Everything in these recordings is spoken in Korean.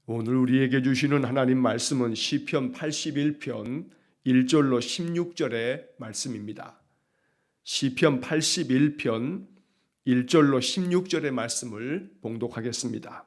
오늘 우리에게 주시는 하나님 말씀은 시편 81편 1절로 16절의 말씀입니다. 시편 81편 1절로 16절의 말씀을 봉독하겠습니다.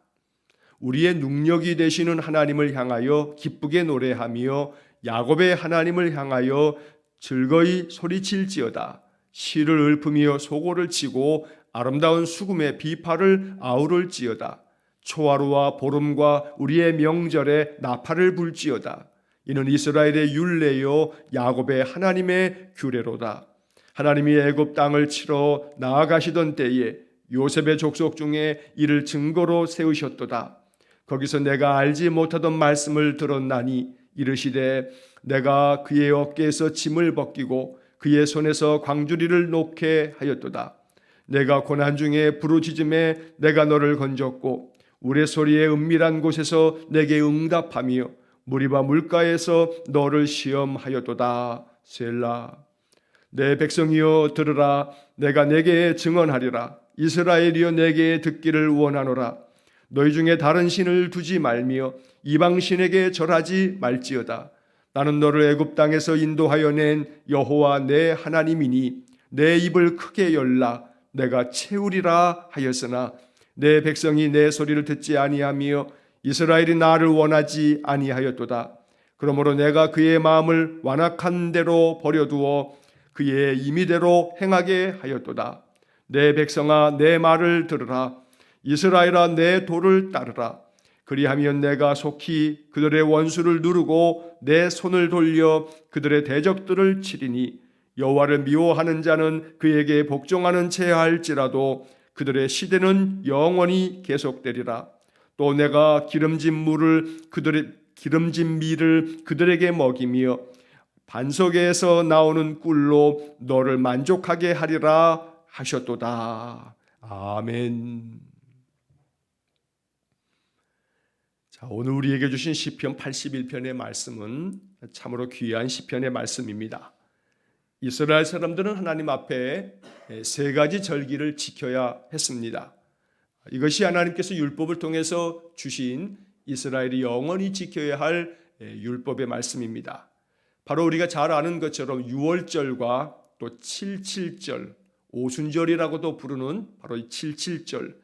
우리의 능력이 되시는 하나님을 향하여 기쁘게 노래하며 야곱의 하나님을 향하여 즐거이 소리칠지어다. 시를 읊으며 소고를 치고 아름다운 수금의 비파를 아우를지어다. 초하루와 보름과 우리의 명절에 나팔을 불지어다. 이는 이스라엘의 율례요 야곱의 하나님의 규례로다. 하나님이 애굽 땅을 치러 나아가시던 때에 요셉의 족속 중에 이를 증거로 세우셨도다. 거기서 내가 알지 못하던 말씀을 들었나니 이르시되 내가 그의 어깨에서 짐을 벗기고 그의 손에서 광주리를 놓게 하였도다. 내가 고난 중에 부르짖음에 내가 너를 건졌고 우레소리의 은밀한 곳에서 내게 응답하며 무리바 물가에서 너를 시험하였도다. 셀라. 내 백성이여 들으라. 내가 내게 증언하리라. 이스라엘이여 내게 듣기를 원하노라. 너희 중에 다른 신을 두지 말며 이방 신에게 절하지 말지어다. 나는 너를 애굽 땅에서 인도하여 낸 여호와 내 하나님이니 내 입을 크게 열라. 내가 채우리라 하였으나 내 백성이 내 소리를 듣지 아니하며 이스라엘이 나를 원하지 아니하였도다. 그러므로 내가 그의 마음을 완악한 대로 버려두어 그의 임의대로 행하게 하였도다. 내 백성아 내 말을 들으라. 이스라엘아 내 도를 따르라. 그리하면 내가 속히 그들의 원수를 누르고 내 손을 돌려 그들의 대적들을 치리니 여호와를 미워하는 자는 그에게 복종하는 체할지라도 그들의 시대는 영원히 계속되리라. 또 내가 기름진 밀을 그들에게 먹이며 반석에서 나오는 꿀로 너를 만족하게 하리라 하셨도다. 아멘. 자, 오늘 우리에게 주신 시편 81편의 말씀은 참으로 귀한 시편의 말씀입니다. 이스라엘 사람들은 하나님 앞에 세 가지 절기를 지켜야 했습니다. 이것이 하나님께서 율법을 통해서 주신 이스라엘이 영원히 지켜야 할 율법의 말씀입니다. 바로 우리가 잘 아는 것처럼 유월절과 또 칠칠절, 오순절이라고도 부르는 바로 이 칠칠절,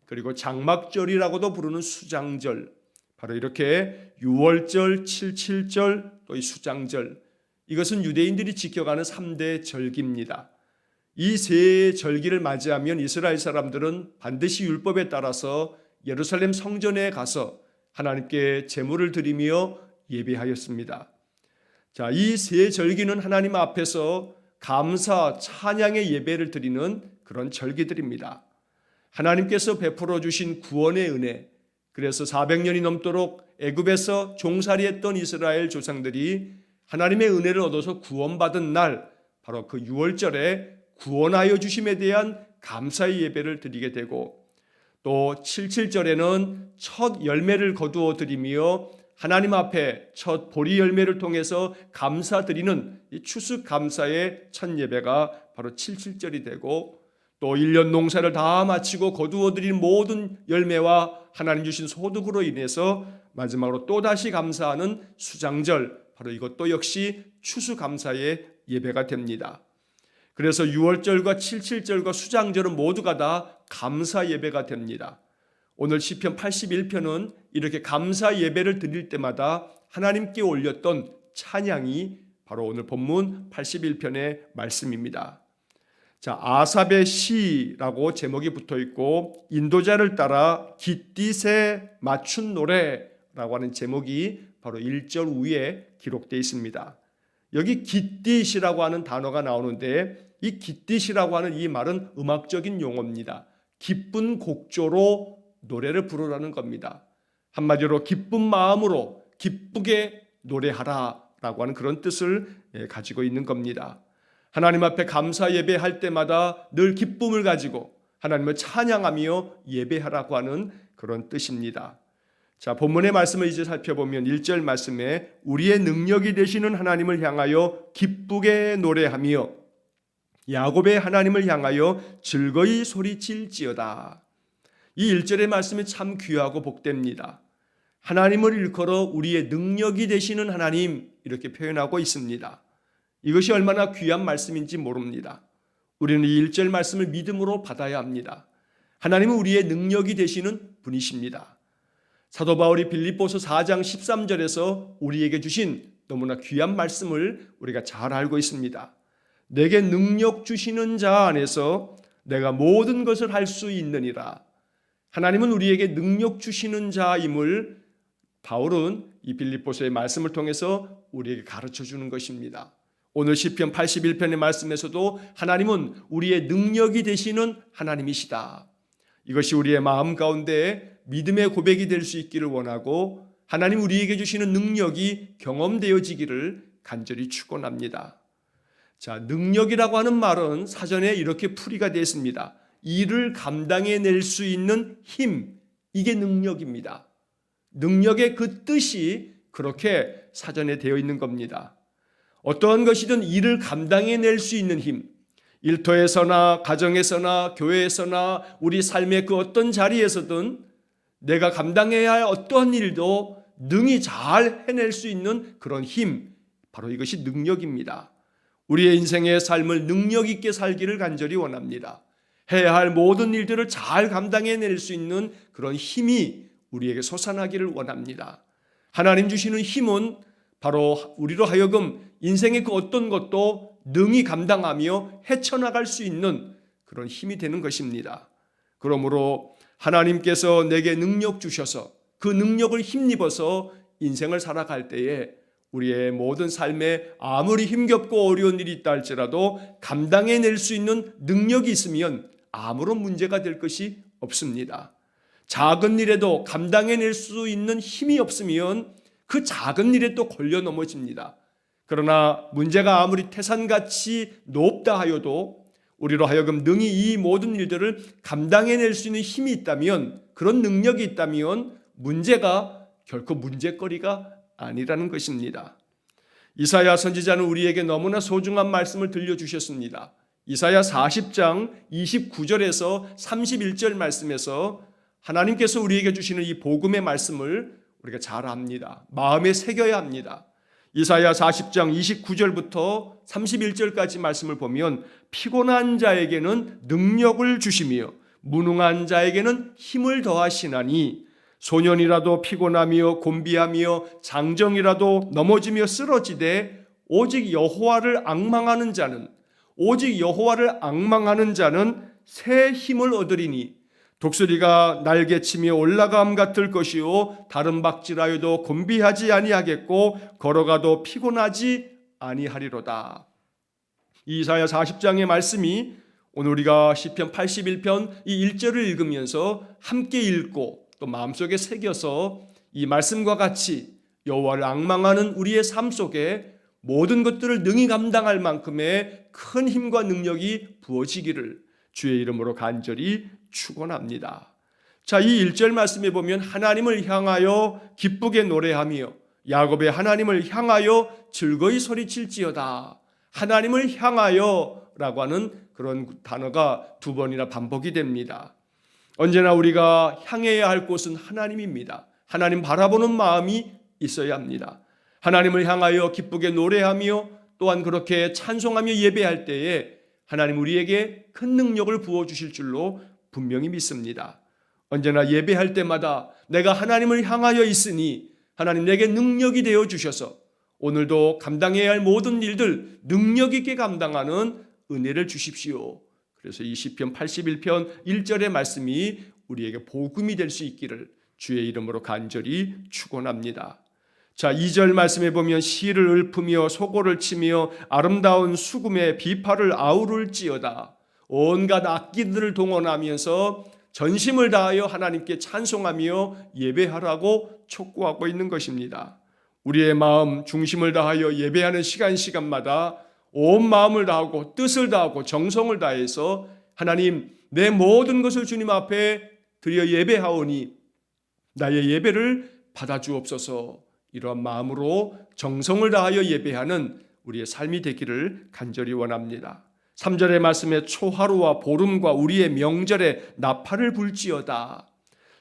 그리고 장막절이라고도 부르는 수장절, 바로 이렇게 유월절, 칠칠절, 또 이 수장절, 이것은 유대인들이 지켜가는 3대 절기입니다. 이 세 절기를 맞이하면 이스라엘 사람들은 반드시 율법에 따라서 예루살렘 성전에 가서 하나님께 제물을 드리며 예배하였습니다. 자, 이 세 절기는 하나님 앞에서 감사, 찬양의 예배를 드리는 그런 절기들입니다. 하나님께서 베풀어 주신 구원의 은혜, 그래서 400년이 넘도록 애굽에서 종살이했던 이스라엘 조상들이 하나님의 은혜를 얻어서 구원받은 날, 바로 그 유월절에 구원하여 주심에 대한 감사의 예배를 드리게 되고, 또 칠칠절에는 첫 열매를 거두어 드리며 하나님 앞에 첫 보리 열매를 통해서 감사드리는 이 추수 감사의 첫 예배가 바로 칠칠절이 되고, 또 1년 농사를 다 마치고 거두어 드린 모든 열매와 하나님 주신 소득으로 인해서 마지막으로 또다시 감사하는 수장절, 바로 이것도 역시 추수감사의 예배가 됩니다. 그래서 유월절과 칠칠절과 수장절은 모두가 다 감사 예배가 됩니다. 오늘 시편 81편은 이렇게 감사 예배를 드릴 때마다 하나님께 올렸던 찬양이 바로 오늘 본문 81편의 말씀입니다. 자, 아삽의 시라고 제목이 붙어 있고, 인도자를 따라 깃딧에 맞춘 노래라고 하는 제목이 바로 1절 위에 기록되어 있습니다. 여기 깃딧이라고 하는 단어가 나오는데, 이 깃딧이라고 하는 이 말은 음악적인 용어입니다. 기쁜 곡조로 노래를 부르라는 겁니다. 한마디로 기쁜 마음으로 기쁘게 노래하라라고 하는 그런 뜻을 가지고 있는 겁니다. 하나님 앞에 감사 예배할 때마다 늘 기쁨을 가지고 하나님을 찬양하며 예배하라고 하는 그런 뜻입니다. 자, 본문의 말씀을 이제 살펴보면 1절 말씀에 우리의 능력이 되시는 하나님을 향하여 기쁘게 노래하며 야곱의 하나님을 향하여 즐거이 소리칠지어다. 이 1절의 말씀이 참 귀하고 복됩니다. 하나님을 일컬어 우리의 능력이 되시는 하나님, 이렇게 표현하고 있습니다. 이것이 얼마나 귀한 말씀인지 모릅니다. 우리는 이 1절 말씀을 믿음으로 받아야 합니다. 하나님은 우리의 능력이 되시는 분이십니다. 사도 바울이 빌립보서 4장 13절에서 우리에게 주신 너무나 귀한 말씀을 우리가 잘 알고 있습니다. 내게 능력 주시는 자 안에서 내가 모든 것을 할 수 있느니라. 하나님은 우리에게 능력 주시는 자임을 바울은 이 빌립보서의 말씀을 통해서 우리에게 가르쳐 주는 것입니다. 오늘 시편 81편의 말씀에서도 하나님은 우리의 능력이 되시는 하나님이시다. 이것이 우리의 마음 가운데 믿음의 고백이 될 수 있기를 원하고 하나님 우리에게 주시는 능력이 경험되어지기를 간절히 축원합니다. 자, 능력이라고 하는 말은 사전에 이렇게 풀이가 되어 있습니다. 일을 감당해낼 수 있는 힘, 이게 능력입니다. 능력의 그 뜻이 그렇게 사전에 되어 있는 겁니다. 어떠한 것이든 일을 감당해낼 수 있는 힘, 일터에서나 가정에서나 교회에서나 우리 삶의 그 어떤 자리에서든 내가 감당해야 할 어떠한 일도 능히 잘 해낼 수 있는 그런 힘, 바로 이것이 능력입니다. 우리의 인생의 삶을 능력 있게 살기를 간절히 원합니다. 해야 할 모든 일들을 잘 감당해낼 수 있는 그런 힘이 우리에게 솟아나기를 원합니다. 하나님 주시는 힘은 바로 우리로 하여금 인생의 그 어떤 것도 능히 감당하며 헤쳐나갈 수 있는 그런 힘이 되는 것입니다. 그러므로 하나님께서 내게 능력 주셔서 그 능력을 힘입어서 인생을 살아갈 때에 우리의 모든 삶에 아무리 힘겹고 어려운 일이 있다 할지라도 감당해낼 수 있는 능력이 있으면 아무런 문제가 될 것이 없습니다. 작은 일에도 감당해낼 수 있는 힘이 없으면 그 작은 일에 또 걸려 넘어집니다. 그러나 문제가 아무리 태산같이 높다 하여도 우리로 하여금 능히 이 모든 일들을 감당해낼 수 있는 힘이 있다면, 그런 능력이 있다면 문제가 결코 문제거리가 아니라는 것입니다. 이사야 선지자는 우리에게 너무나 소중한 말씀을 들려주셨습니다. 이사야 40장 29절에서 31절 말씀에서 하나님께서 우리에게 주시는 이 복음의 말씀을 우리가 잘 압니다. 마음에 새겨야 합니다. 이사야 40장 29절부터 31절까지 말씀을 보면 피곤한 자에게는 능력을 주시며 무능한 자에게는 힘을 더하시나니 소년이라도 피곤하며 곤비하며 장정이라도 넘어지며 쓰러지되 오직 여호와를 앙망하는 자는 새 힘을 얻으리니 독수리가 날개치며 올라감 같을 것이요 다른 박질하여도 곤비하지 아니하겠고 걸어가도 피곤하지 아니하리로다. 이사야 40장의 말씀이 오늘 우리가 시편 81편 이 1절을 읽으면서 함께 읽고 또 마음속에 새겨서 이 말씀과 같이 여호와를 앙망하는 우리의 삶 속에 모든 것들을 능히 감당할 만큼의 큰 힘과 능력이 부어지기를 주의 이름으로 간절히 축원합니다. 자, 이 1절 말씀에 보면 하나님을 향하여 기쁘게 노래하며 야곱의 하나님을 향하여 즐거이 소리칠지어다. 하나님을 향하여라고 하는 그런 단어가 두 번이나 반복이 됩니다. 언제나 우리가 향해야 할 곳은 하나님입니다. 하나님 바라보는 마음이 있어야 합니다. 하나님을 향하여 기쁘게 노래하며 또한 그렇게 찬송하며 예배할 때에 하나님 우리에게 큰 능력을 부어주실 줄로 분명히 믿습니다. 언제나 예배할 때마다 내가 하나님을 향하여 있으니 하나님 내게 능력이 되어 주셔서 오늘도 감당해야 할 모든 일들 능력 있게 감당하는 은혜를 주십시오. 그래서 이 시편 81편 1절의 말씀이 우리에게 복음이 될 수 있기를 주의 이름으로 간절히 축원합니다. 자, 2절 말씀에 보면 시를 읊으며 소고를 치며 아름다운 수금의 비파를 아우를지어다. 온갖 악기들을 동원하면서 전심을 다하여 하나님께 찬송하며 예배하라고 촉구하고 있는 것입니다. 우리의 마음 중심을 다하여 예배하는 시간마다 온 마음을 다하고 뜻을 다하고 정성을 다해서 하나님 내 모든 것을 주님 앞에 드려 예배하오니 나의 예배를 받아주옵소서. 이러한 마음으로 정성을 다하여 예배하는 우리의 삶이 되기를 간절히 원합니다. 3절의 말씀에 초하루와 보름과 우리의 명절에 나팔을 불지어다.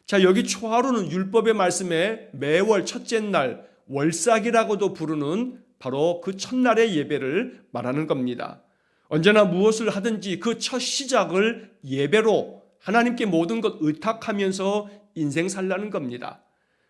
자, 여기 초하루는 율법의 말씀에 매월 첫째 날 월삭이라고도 부르는 바로 그 첫날의 예배를 말하는 겁니다. 언제나 무엇을 하든지 그 첫 시작을 예배로 하나님께 모든 것 의탁하면서 인생 살라는 겁니다.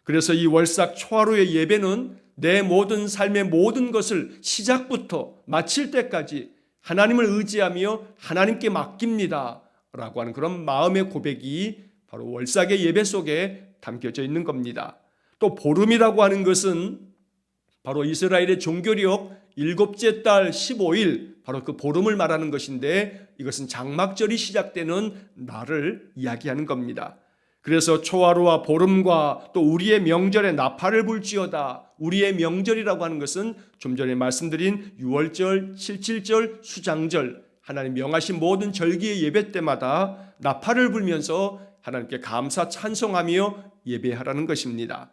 그래서 이 월삭 초하루의 예배는 내 모든 삶의 모든 것을 시작부터 마칠 때까지 하나님을 의지하며 하나님께 맡깁니다 라고 하는 그런 마음의 고백이 바로 월삭의 예배 속에 담겨져 있는 겁니다. 또 보름이라고 하는 것은 바로 이스라엘의 종교력 일곱째 달 15일 바로 그 보름을 말하는 것인데, 이것은 장막절이 시작되는 날을 이야기하는 겁니다. 그래서 초하루와 보름과 또 우리의 명절에 나팔을 불지어다, 우리의 명절이라고 하는 것은 좀 전에 말씀드린 유월절, 칠칠절, 수장절, 하나님 명하신 모든 절기의 예배 때마다 나팔을 불면서 하나님께 감사 찬송하며 예배하라는 것입니다.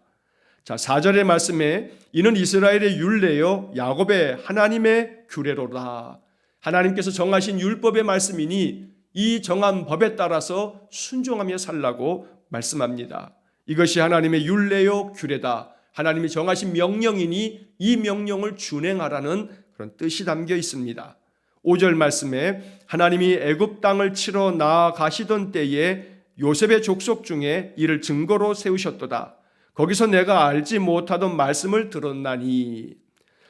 자, 4절의 말씀에 이는 이스라엘의 율례요 야곱의 하나님의 규례로라. 하나님께서 정하신 율법의 말씀이니 이 정한 법에 따라서 순종하며 살라고 말씀합니다. 이것이 하나님의 율례요 규례다. 하나님이 정하신 명령이니 이 명령을 준행하라는 그런 뜻이 담겨 있습니다. 5절 말씀에 하나님이 애굽 땅을 치러 나아가시던 때에 요셉의 족속 중에 이를 증거로 세우셨도다. 거기서 내가 알지 못하던 말씀을 들었나니.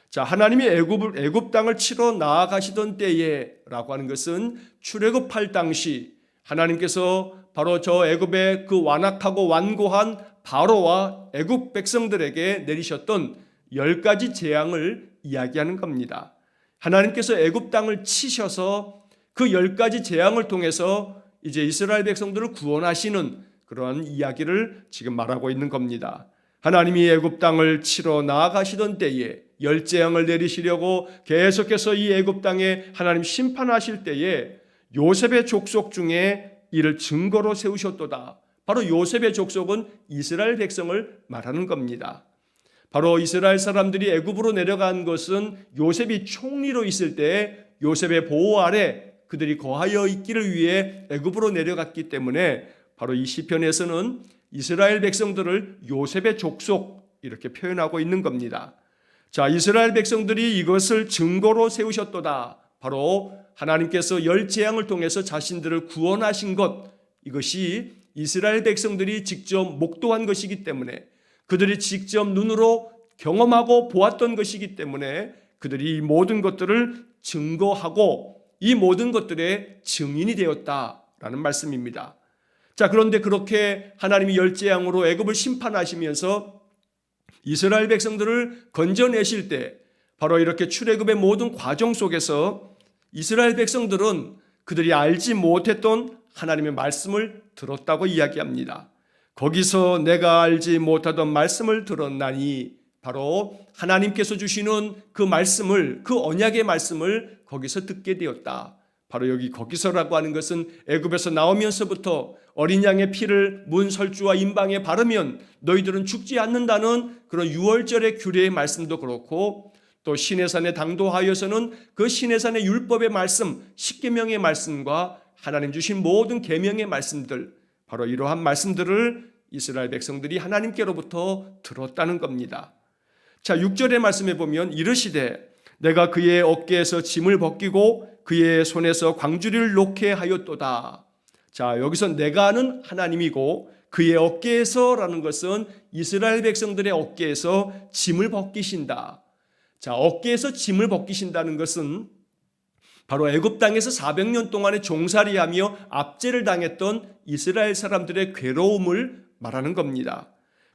자, 하나님이 애굽 땅을 치러 나아가시던 때에 라고 하는 것은 출애굽할 당시 하나님께서 바로 저 애굽의 그 완악하고 완고한 바로와 애굽 백성들에게 내리셨던 10가지 재앙을 이야기하는 겁니다. 하나님께서 애굽 땅을 치셔서 그 10가지 재앙을 통해서 이제 이스라엘 백성들을 구원하시는 그러한 이야기를 지금 말하고 있는 겁니다. 하나님이 애굽 땅을 치러 나아가시던 때에 10재앙을 내리시려고 계속해서 이 애굽 땅에 하나님 심판하실 때에 요셉의 족속 중에 이를 증거로 세우셨도다. 바로 요셉의 족속은 이스라엘 백성을 말하는 겁니다. 바로 이스라엘 사람들이 애굽으로 내려간 것은 요셉이 총리로 있을 때 요셉의 보호 아래 그들이 거하여 있기를 위해 애굽으로 내려갔기 때문에 바로 이 시편에서는 이스라엘 백성들을 요셉의 족속 이렇게 표현하고 있는 겁니다. 자, 이스라엘 백성들이 이것을 증거로 세우셨도다. 바로 하나님께서 10재앙을 통해서 자신들을 구원하신 것, 이것이 이스라엘 백성들이 직접 목도한 것이기 때문에, 그들이 직접 눈으로 경험하고 보았던 것이기 때문에 그들이 이 모든 것들을 증거하고 이 모든 것들의 증인이 되었다라는 말씀입니다. 자, 그런데 그렇게 하나님이 10재앙으로 애굽을 심판하시면서 이스라엘 백성들을 건져내실 때 바로 이렇게 출애굽의 모든 과정 속에서 이스라엘 백성들은 그들이 알지 못했던 하나님의 말씀을 들었다고 이야기합니다. 거기서 내가 알지 못하던 말씀을 들었나니, 바로 하나님께서 주시는 그 말씀을, 그 언약의 말씀을 거기서 듣게 되었다. 바로 여기 거기서라고 하는 것은 애굽에서 나오면서부터 어린 양의 피를 문 설주와 임방에 바르면 너희들은 죽지 않는다는 그런 유월절의 규례의 말씀도 그렇고, 또 시내산에 당도하여서는 그 시내산의 율법의 말씀, 십계명의 말씀과 하나님 주신 모든 계명의 말씀들, 바로 이러한 말씀들을 이스라엘 백성들이 하나님께로부터 들었다는 겁니다. 자, 6절의 말씀에 보면 이르시되 내가 그의 어깨에서 짐을 벗기고 그의 손에서 광주리를 놓게 하였도다. 자, 여기서 내가는 하나님이고 그의 어깨에서라는 것은 이스라엘 백성들의 어깨에서 짐을 벗기신다. 자, 어깨에서 짐을 벗기신다는 것은 바로 애굽 땅에서 400년 동안에 종살이하며 압제를 당했던 이스라엘 사람들의 괴로움을 말하는 겁니다.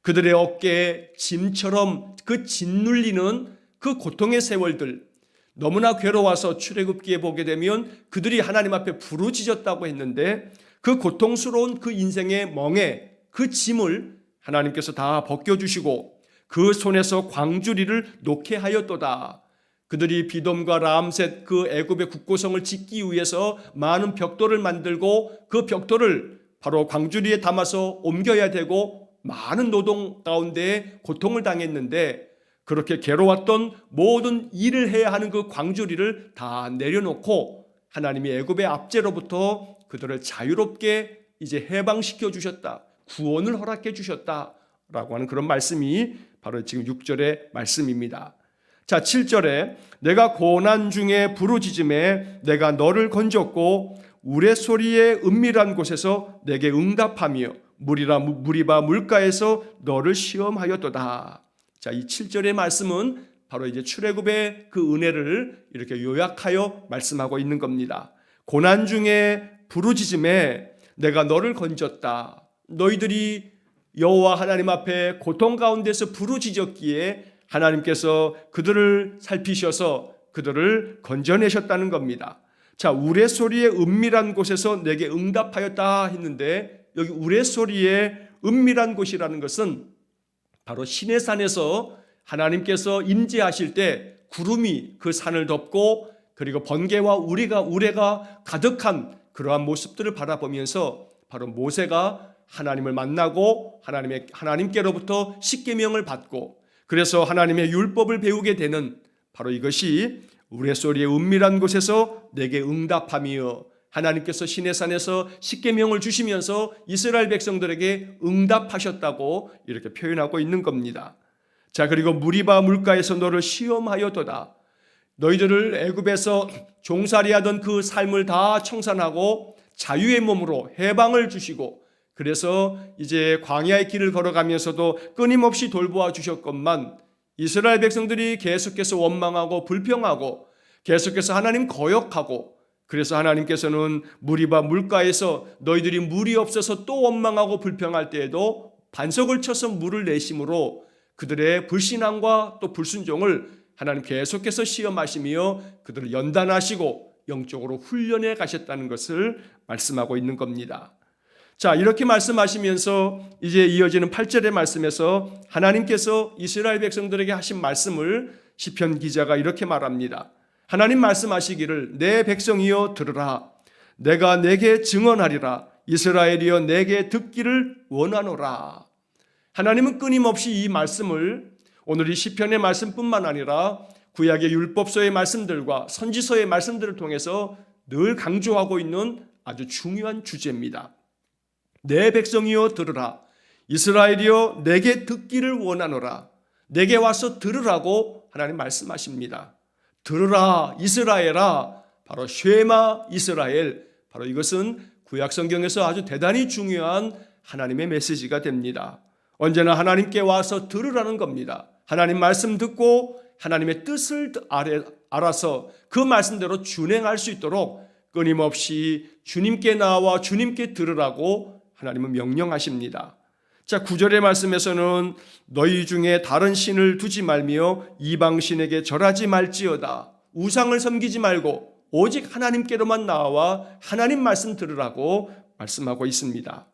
그들의 어깨에 짐처럼 그 짓눌리는 그 고통의 세월들, 너무나 괴로워서 출애굽기에 보게 되면 그들이 하나님 앞에 부르짖었다고 했는데 그 고통스러운 그 인생의 멍에 그 짐을 하나님께서 다 벗겨주시고 그 손에서 광주리를 놓게 하였도다. 그들이 비돔과 라암셋 그 애굽의 국고성을 짓기 위해서 많은 벽돌을 만들고 그 벽돌을 바로 광주리에 담아서 옮겨야 되고 많은 노동 가운데 고통을 당했는데, 그렇게 괴로웠던 모든 일을 해야 하는 그 광주리를 다 내려놓고 하나님이 애굽의 압제로부터 그들을 자유롭게 이제 해방시켜 주셨다, 구원을 허락해 주셨다라고 하는 그런 말씀이 바로 지금 6절의 말씀입니다. 자, 7절에 내가 고난 중에 부르짖음에 내가 너를 건졌고 우레소리의 은밀한 곳에서 내게 응답하며 무리바 물가에서 너를 시험하였도다. 자, 이 7절의 말씀은 바로 이제 출애굽의 그 은혜를 이렇게 요약하여 말씀하고 있는 겁니다. 고난 중에 부르짖음에 내가 너를 건졌다. 너희들이 여호와 하나님 앞에 고통 가운데서 부르짖었기에 하나님께서 그들을 살피셔서 그들을 건져내셨다는 겁니다. 자, 우레소리의 은밀한 곳에서 내게 응답하였다 했는데 여기 우레소리의 은밀한 곳이라는 것은 바로 시내산에서 하나님께서 임재하실 때 구름이 그 산을 덮고 그리고 번개와 우레가 가득한 그러한 모습들을 바라보면서 바로 모세가 하나님을 만나고 하나님께로부터 십계명을 받고 그래서 하나님의 율법을 배우게 되는 바로 이것이 우레소리의 은밀한 곳에서 내게 응답하며 하나님께서 시내산에서 십계명을 주시면서 이스라엘 백성들에게 응답하셨다고 이렇게 표현하고 있는 겁니다. 자, 그리고 무리바 물가에서 너를 시험하여도다. 너희들을 애굽에서 종살이하던 그 삶을 다 청산하고 자유의 몸으로 해방을 주시고 그래서 이제 광야의 길을 걸어가면서도 끊임없이 돌보아 주셨건만 이스라엘 백성들이 계속해서 원망하고 불평하고 계속해서 하나님 거역하고 그래서 하나님께서는 무리바 물가에서 너희들이 물이 없어서 또 원망하고 불평할 때에도 반석을 쳐서 물을 내심으로 그들의 불신앙과 또 불순종을 하나님 계속해서 시험하시며 그들을 연단하시고 영적으로 훈련해 가셨다는 것을 말씀하고 있는 겁니다. 자, 이렇게 말씀하시면서 이제 이어지는 8절의 말씀에서 하나님께서 이스라엘 백성들에게 하신 말씀을 시편 기자가 이렇게 말합니다. 하나님 말씀하시기를 내 백성이여 들으라. 내가 내게 증언하리라. 이스라엘이여 내게 듣기를 원하노라. 하나님은 끊임없이 이 말씀을 오늘 이 시편의 말씀뿐만 아니라 구약의 율법서의 말씀들과 선지서의 말씀들을 통해서 늘 강조하고 있는 아주 중요한 주제입니다. 내 백성이여 들으라. 이스라엘이여 내게 듣기를 원하노라. 내게 와서 들으라고 하나님 말씀하십니다. 들으라 이스라엘아. 바로 쉐마 이스라엘. 바로 이것은 구약 성경에서 아주 대단히 중요한 하나님의 메시지가 됩니다. 언제나 하나님께 와서 들으라는 겁니다. 하나님 말씀 듣고 하나님의 뜻을 알아서 그 말씀대로 준행할 수 있도록 끊임없이 주님께 나와 주님께 들으라고 하나님은 명령하십니다. 자, 9절의 말씀에서는 너희 중에 다른 신을 두지 말며 이방신에게 절하지 말지어다. 우상을 섬기지 말고 오직 하나님께로만 나와 하나님 말씀 들으라고 말씀하고 있습니다.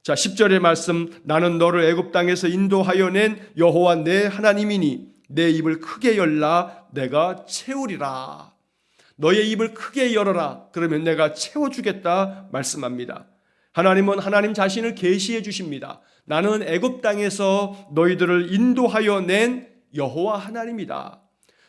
자, 10절의 말씀 나는 너를 애굽 땅에서 인도하여 낸 여호와 내 하나님이니 내 입을 크게 열라 내가 채우리라. 너의 입을 크게 열어라. 그러면 내가 채워주겠다 말씀합니다. 하나님은 하나님 자신을 계시해 주십니다. 나는 애굽 땅에서 너희들을 인도하여 낸 여호와 하나님이다.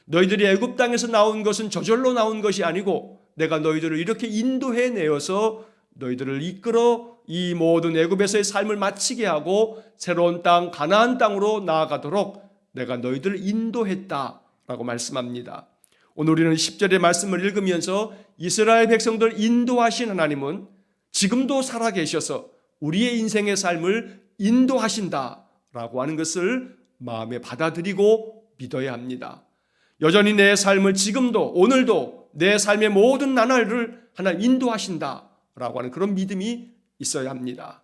너희들이 애굽 땅에서 나온 것은 저절로 나온 것이 아니고 내가 너희들을 이렇게 인도해 내어서 너희들을 이끌어 이 모든 애굽에서의 삶을 마치게 하고 새로운 땅 가나안 땅으로 나아가도록 내가 너희들을 인도했다라고 말씀합니다. 오늘 우리는 10절의 말씀을 읽으면서 이스라엘 백성들 인도하신 하나님은 지금도 살아계셔서 우리의 인생의 삶을 인도하신다라고 하는 것을 마음에 받아들이고 믿어야 합니다. 여전히 내 삶을 지금도 오늘도 내 삶의 모든 나날을 하나님 인도하신다라고 하는 그런 믿음이 있어야 합니다.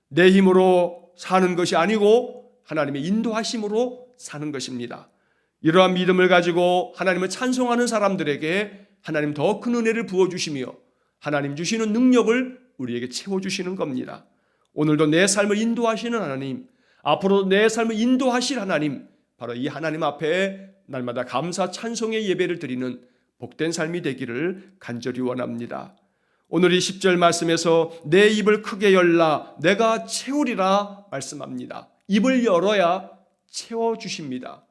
내 힘으로 사는 것이 아니고 하나님의 인도하심으로 사는 것입니다. 이러한 믿음을 가지고 하나님을 찬송하는 사람들에게 하나님 더 큰 은혜를 부어주시며 하나님 주시는 능력을 우리에게 채워주시는 겁니다. 오늘도 내 삶을 인도하시는 하나님, 앞으로도 내 삶을 인도하실 하나님, 바로 이 하나님 앞에 날마다 감사 찬송의 예배를 드리는 복된 삶이 되기를 간절히 원합니다. 오늘 이 10절 말씀에서 내 입을 크게 열라 내가 채우리라 말씀합니다. 입을 열어야 채워주십니다.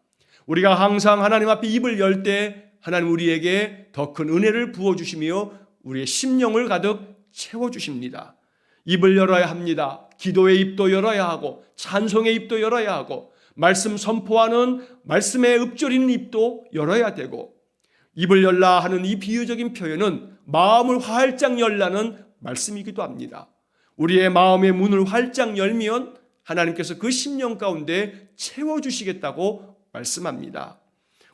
우리가 항상 하나님 앞에 입을 열 때 하나님 우리에게 더 큰 은혜를 부어주시며 우리의 심령을 가득 채워주십니다. 입을 열어야 합니다. 기도의 입도 열어야 하고 찬송의 입도 열어야 하고 말씀 선포하는 말씀에 읊조리는 입도 열어야 되고 입을 열라 하는 이 비유적인 표현은 마음을 활짝 열라는 말씀이기도 합니다. 우리의 마음의 문을 활짝 열면 하나님께서 그 심령 가운데 채워주시겠다고 말씀합니다.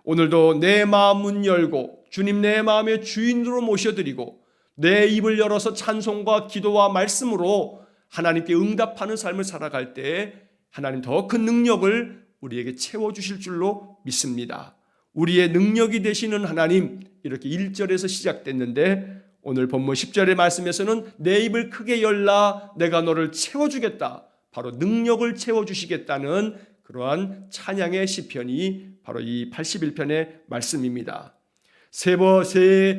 오늘도 내 마음 문 열고 주님 내 마음의 주인으로 모셔드리고 내 입을 열어서 찬송과 기도와 말씀으로 하나님께 응답하는 삶을 살아갈 때 하나님 더 큰 능력을 우리에게 채워주실 줄로 믿습니다. 우리의 능력이 되시는 하나님, 이렇게 1절에서 시작됐는데 오늘 본문 10절의 말씀에서는 내 입을 크게 열라 내가 너를 채워주겠다. 바로 능력을 채워주시겠다는 그러한 찬양의 시편이 바로 이 81편의 말씀입니다. 새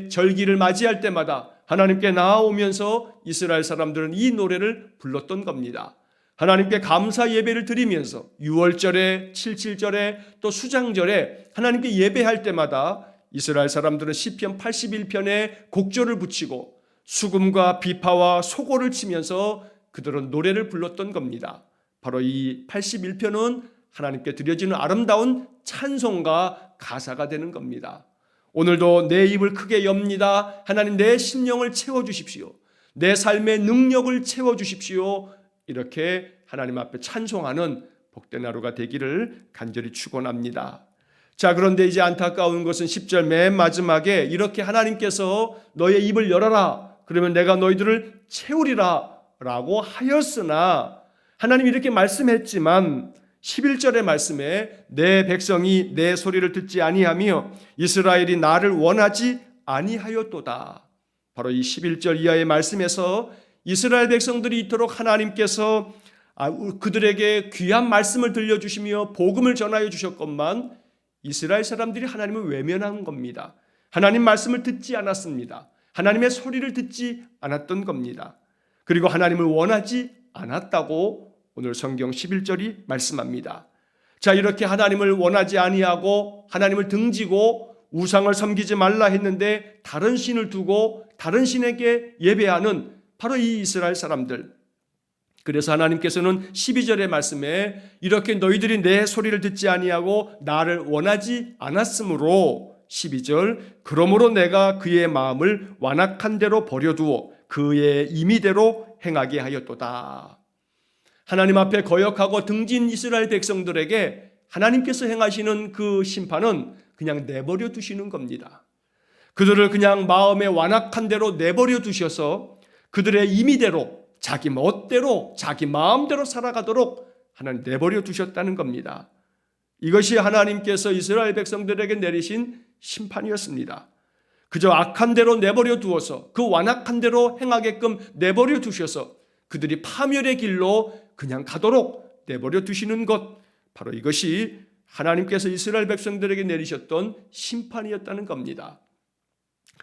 절기를 맞이할 때마다 하나님께 나아오면서 이스라엘 사람들은 이 노래를 불렀던 겁니다. 하나님께 감사 예배를 드리면서 6월절에 77절에 또 수장절에 하나님께 예배할 때마다 이스라엘 사람들은 시편 81편에 곡절을 붙이고 수금과 비파와 소고를 치면서 그들은 노래를 불렀던 겁니다. 바로 이 81편은 하나님께 드려지는 아름다운 찬송과 가사가 되는 겁니다. 오늘도 내 입을 크게 엽니다. 하나님 내 심령을 채워주십시오. 내 삶의 능력을 채워주십시오. 이렇게 하나님 앞에 찬송하는 복된 하루가 되기를 간절히 축원합니다. 자, 그런데 이제 안타까운 것은 10절 맨 마지막에 이렇게 하나님께서 너의 입을 열어라 그러면 내가 너희들을 채우리라 라고 하였으나 하나님이 이렇게 말씀했지만 11절의 말씀에 내 백성이 내 소리를 듣지 아니하며 이스라엘이 나를 원하지 아니하였도다. 바로 이 11절 이하의 말씀에서 이스라엘 백성들이 이토록 하나님께서 그들에게 귀한 말씀을 들려주시며 복음을 전하여 주셨건만 이스라엘 사람들이 하나님을 외면한 겁니다. 하나님 말씀을 듣지 않았습니다. 하나님의 소리를 듣지 않았던 겁니다. 그리고 하나님을 원하지 않았다고 오늘 성경 11절이 말씀합니다. 자, 이렇게 하나님을 원하지 아니하고 하나님을 등지고 우상을 섬기지 말라 했는데 다른 신을 두고 다른 신에게 예배하는 바로 이 이스라엘 사람들. 그래서 하나님께서는 12절의 말씀에 이렇게 너희들이 내 소리를 듣지 아니하고 나를 원하지 않았으므로 12절 그러므로 내가 그의 마음을 완악한 대로 버려두어 그의 임의대로 행하게 하였도다. 하나님 앞에 거역하고 등진 이스라엘 백성들에게 하나님께서 행하시는 그 심판은 그냥 내버려 두시는 겁니다. 그들을 그냥 마음에 완악한 대로 내버려 두셔서 그들의 임의대로 자기 멋대로 자기 마음대로 살아가도록 하나님 내버려 두셨다는 겁니다. 이것이 하나님께서 이스라엘 백성들에게 내리신 심판이었습니다. 그저 악한 대로 내버려 두어서 그 완악한 대로 행하게끔 내버려 두셔서 그들이 파멸의 길로 그냥 가도록 내버려 두시는 것, 바로 이것이 하나님께서 이스라엘 백성들에게 내리셨던 심판이었다는 겁니다.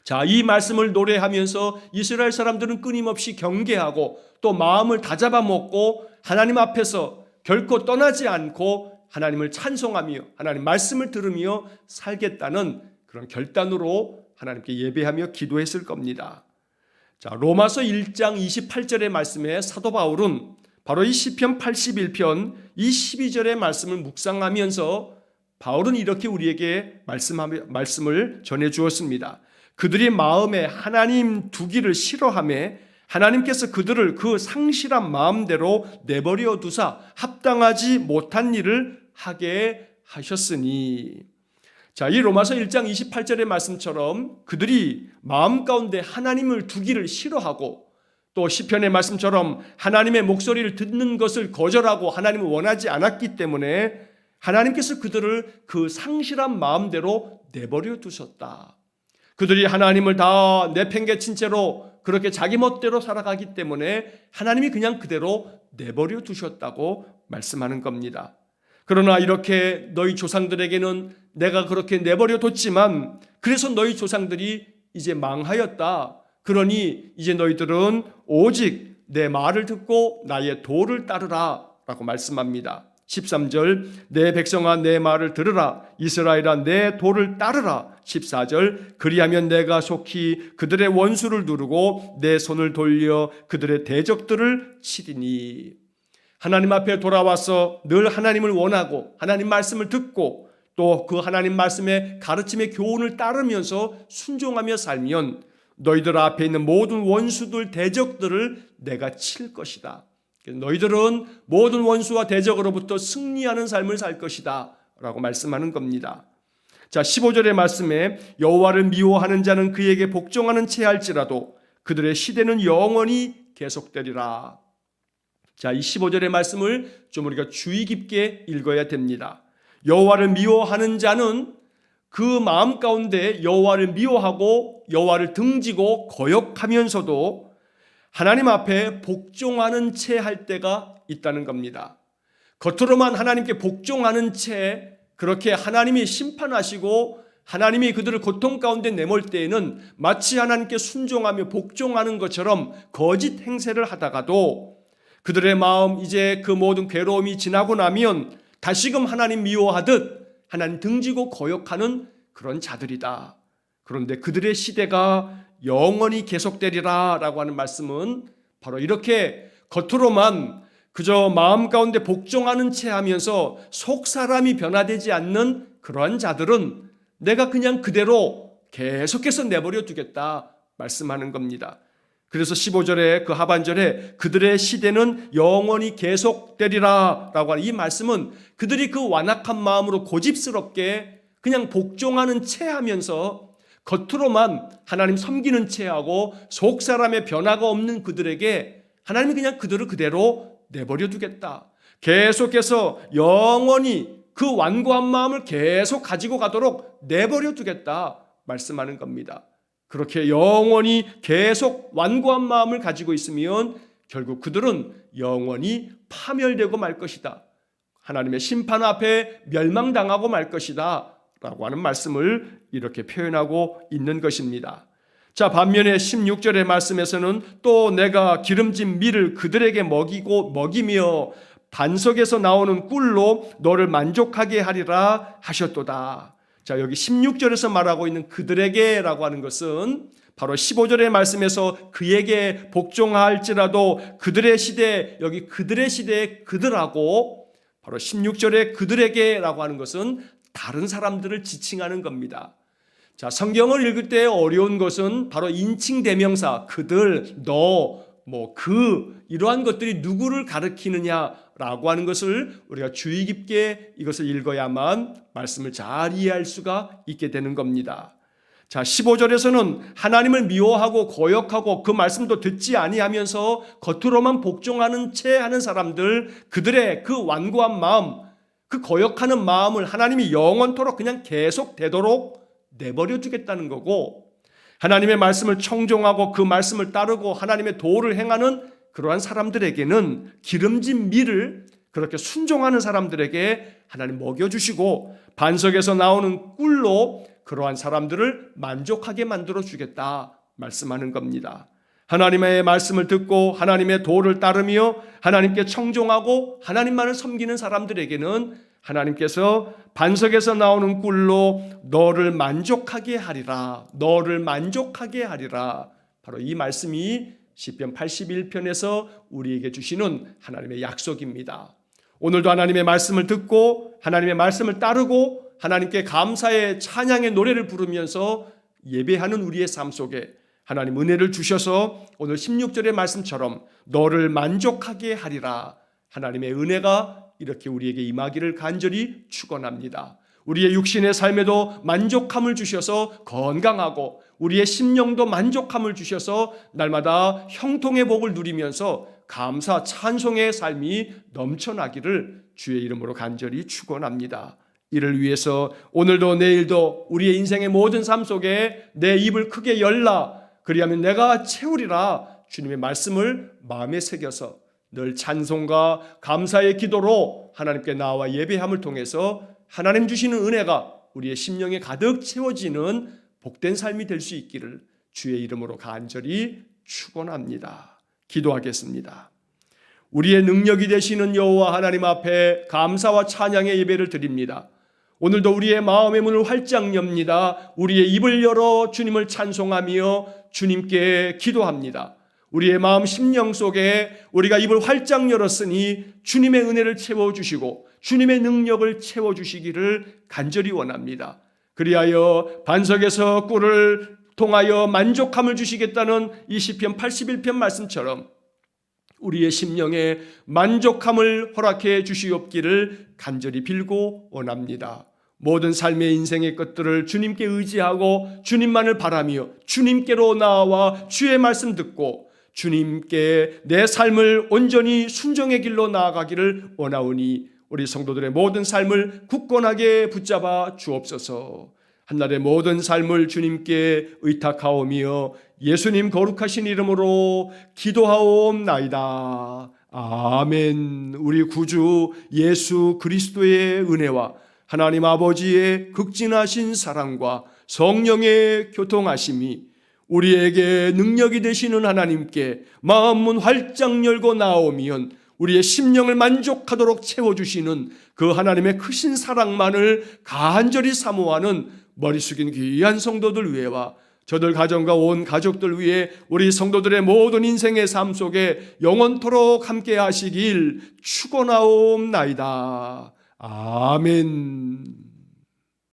자, 이 말씀을 노래하면서 이스라엘 사람들은 끊임없이 경계하고 또 마음을 다잡아먹고 하나님 앞에서 결코 떠나지 않고 하나님을 찬송하며 하나님 말씀을 들으며 살겠다는 그런 결단으로 하나님께 예배하며 기도했을 겁니다. 자, 로마서 1장 28절의 말씀에 사도 바울은 바로 이 시편 81편 이 12절의 말씀을 묵상하면서 바울은 이렇게 우리에게 말씀을 전해 주었습니다. 그들이 마음에 하나님 두기를 싫어하며 하나님께서 그들을 그 상실한 마음대로 내버려 두사 합당하지 못한 일을 하게 하셨으니. 자, 이 로마서 1장 28절의 말씀처럼 그들이 마음 가운데 하나님을 두기를 싫어하고 또 시편의 말씀처럼 하나님의 목소리를 듣는 것을 거절하고 하나님을 원하지 않았기 때문에 하나님께서 그들을 그 상실한 마음대로 내버려 두셨다. 그들이 하나님을 다 내팽개친 채로 그렇게 자기 멋대로 살아가기 때문에 하나님이 그냥 그대로 내버려 두셨다고 말씀하는 겁니다. 그러나 이렇게 너희 조상들에게는 내가 그렇게 내버려 뒀지만 그래서 너희 조상들이 이제 망하였다. 그러니 이제 너희들은 오직 내 말을 듣고 나의 도를 따르라 라고 말씀합니다. 13절 내 백성아 내 말을 들으라 이스라엘아 내 도를 따르라. 14절 그리하면 내가 속히 그들의 원수를 누르고 내 손을 돌려 그들의 대적들을 치리니. 하나님 앞에 돌아와서 늘 하나님을 원하고 하나님 말씀을 듣고 또 그 하나님 말씀의 가르침의 교훈을 따르면서 순종하며 살면 너희들 앞에 있는 모든 원수들 대적들을 내가 칠 것이다. 너희들은 모든 원수와 대적으로부터 승리하는 삶을 살 것이다 라고 말씀하는 겁니다. 자, 15절의 말씀에 여호와를 미워하는 자는 그에게 복종하는 채 할지라도 그들의 시대는 영원히 계속되리라. 자, 이 15절의 말씀을 좀 우리가 주의 깊게 읽어야 됩니다. 여호와를 미워하는 자는 그 마음 가운데 여호와를 미워하고 여호와를 등지고 거역하면서도 하나님 앞에 복종하는 채 할 때가 있다는 겁니다. 겉으로만 하나님께 복종하는 채 그렇게 하나님이 심판하시고 하나님이 그들을 고통 가운데 내몰 때에는 마치 하나님께 순종하며 복종하는 것처럼 거짓 행세를 하다가도 그들의 마음 이제 그 모든 괴로움이 지나고 나면 다시금 하나님 미워하듯 하나님 등지고 거역하는 그런 자들이다. 그런데 그들의 시대가 영원히 계속되리라 라고 하는 말씀은 바로 이렇게 겉으로만 그저 마음 가운데 복종하는 채 하면서 속 사람이 변화되지 않는 그러한 자들은 내가 그냥 그대로 계속해서 내버려 두겠다 말씀하는 겁니다. 그래서 15절에 그 하반절에 그들의 시대는 영원히 계속되리라 라고 하는 이 말씀은 그들이 그 완악한 마음으로 고집스럽게 그냥 복종하는 채 하면서 겉으로만 하나님 섬기는 채 하고 속 사람의 변화가 없는 그들에게 하나님이 그냥 그들을 그대로 내버려 두겠다. 계속해서 영원히 그 완고한 마음을 계속 가지고 가도록 내버려 두겠다 말씀하는 겁니다. 그렇게 영원히 계속 완고한 마음을 가지고 있으면 결국 그들은 영원히 파멸되고 말 것이다. 하나님의 심판 앞에 멸망당하고 말 것이다 라고 하는 말씀을 이렇게 표현하고 있는 것입니다. 자, 반면에 16절의 말씀에서는 또 내가 기름진 밀을 그들에게 먹이며 반석에서 나오는 꿀로 너를 만족하게 하리라 하셨도다. 자, 여기 16절에서 말하고 있는 그들에게라고 하는 것은 바로 15절의 말씀에서 그에게 복종할지라도 그들의 시대, 여기 그들의 시대의 그들하고 바로 16절의 그들에게라고 하는 것은 다른 사람들을 지칭하는 겁니다. 자, 성경을 읽을 때 어려운 것은 바로 인칭 대명사 그들, 너, 이러한 것들이 누구를 가리키느냐라고 하는 것을 우리가 주의 깊게 이것을 읽어야만 말씀을 잘 이해할 수가 있게 되는 겁니다. 자, 15절에서는 하나님을 미워하고 거역하고 그 말씀도 듣지 아니하면서 겉으로만 복종하는 채 하는 사람들, 그들의 그 완고한 마음, 그 거역하는 마음을 하나님이 영원토록 그냥 계속되도록 내버려 두겠다는 거고, 하나님의 말씀을 청종하고 그 말씀을 따르고 하나님의 도를 행하는 그러한 사람들에게는 기름진 밀을 그렇게 순종하는 사람들에게 하나님 먹여주시고 반석에서 나오는 꿀로 그러한 사람들을 만족하게 만들어 주겠다 말씀하는 겁니다. 하나님의 말씀을 듣고 하나님의 도를 따르며 하나님께 청종하고 하나님만을 섬기는 사람들에게는 하나님께서 반석에서 나오는 꿀로 너를 만족하게 하리라. 너를 만족하게 하리라. 바로 이 말씀이 시편 81편에서 우리에게 주시는 하나님의 약속입니다. 오늘도 하나님의 말씀을 듣고 하나님의 말씀을 따르고 하나님께 감사의 찬양의 노래를 부르면서 예배하는 우리의 삶 속에 하나님 은혜를 주셔서 오늘 16절의 말씀처럼 너를 만족하게 하리라. 하나님의 은혜가 이렇게 우리에게 임하기를 간절히 축원합니다. 우리의 육신의 삶에도 만족함을 주셔서 건강하고 우리의 심령도 만족함을 주셔서 날마다 형통의 복을 누리면서 감사 찬송의 삶이 넘쳐나기를 주의 이름으로 간절히 축원합니다. 이를 위해서 오늘도 내일도 우리의 인생의 모든 삶 속에 내 입을 크게 열라 그리하면 내가 채우리라 주님의 말씀을 마음에 새겨서 늘 찬송과 감사의 기도로 하나님께 나와 예배함을 통해서 하나님 주시는 은혜가 우리의 심령에 가득 채워지는 복된 삶이 될 수 있기를 주의 이름으로 간절히 축원합니다. 기도하겠습니다. 우리의 능력이 되시는 여호와 하나님 앞에 감사와 찬양의 예배를 드립니다. 오늘도 우리의 마음의 문을 활짝 엽니다. 우리의 입을 열어 주님을 찬송하며 주님께 기도합니다. 우리의 마음 심령 속에 우리가 입을 활짝 열었으니 주님의 은혜를 채워주시고 주님의 능력을 채워주시기를 간절히 원합니다. 그리하여 반석에서 꿀을 통하여 만족함을 주시겠다는 이 시편 81편 말씀처럼 우리의 심령에 만족함을 허락해 주시옵기를 간절히 빌고 원합니다. 모든 삶의 인생의 것들을 주님께 의지하고 주님만을 바라며 주님께로 나아와 주의 말씀 듣고 주님께 내 삶을 온전히 순종의 길로 나아가기를 원하오니 우리 성도들의 모든 삶을 굳건하게 붙잡아 주옵소서. 한날의 모든 삶을 주님께 의탁하오며 예수님 거룩하신 이름으로 기도하옵나이다. 아멘. 우리 구주 예수 그리스도의 은혜와 하나님 아버지의 극진하신 사랑과 성령의 교통하심이 우리에게 능력이 되시는 하나님께 마음문 활짝 열고 나오면 우리의 심령을 만족하도록 채워주시는 그 하나님의 크신 사랑만을 간절히 사모하는 머리 숙인 귀한 성도들 위해와 저들 가정과 온 가족들 위해 우리 성도들의 모든 인생의 삶 속에 영원토록 함께 하시길 축원하옵나이다. 아멘.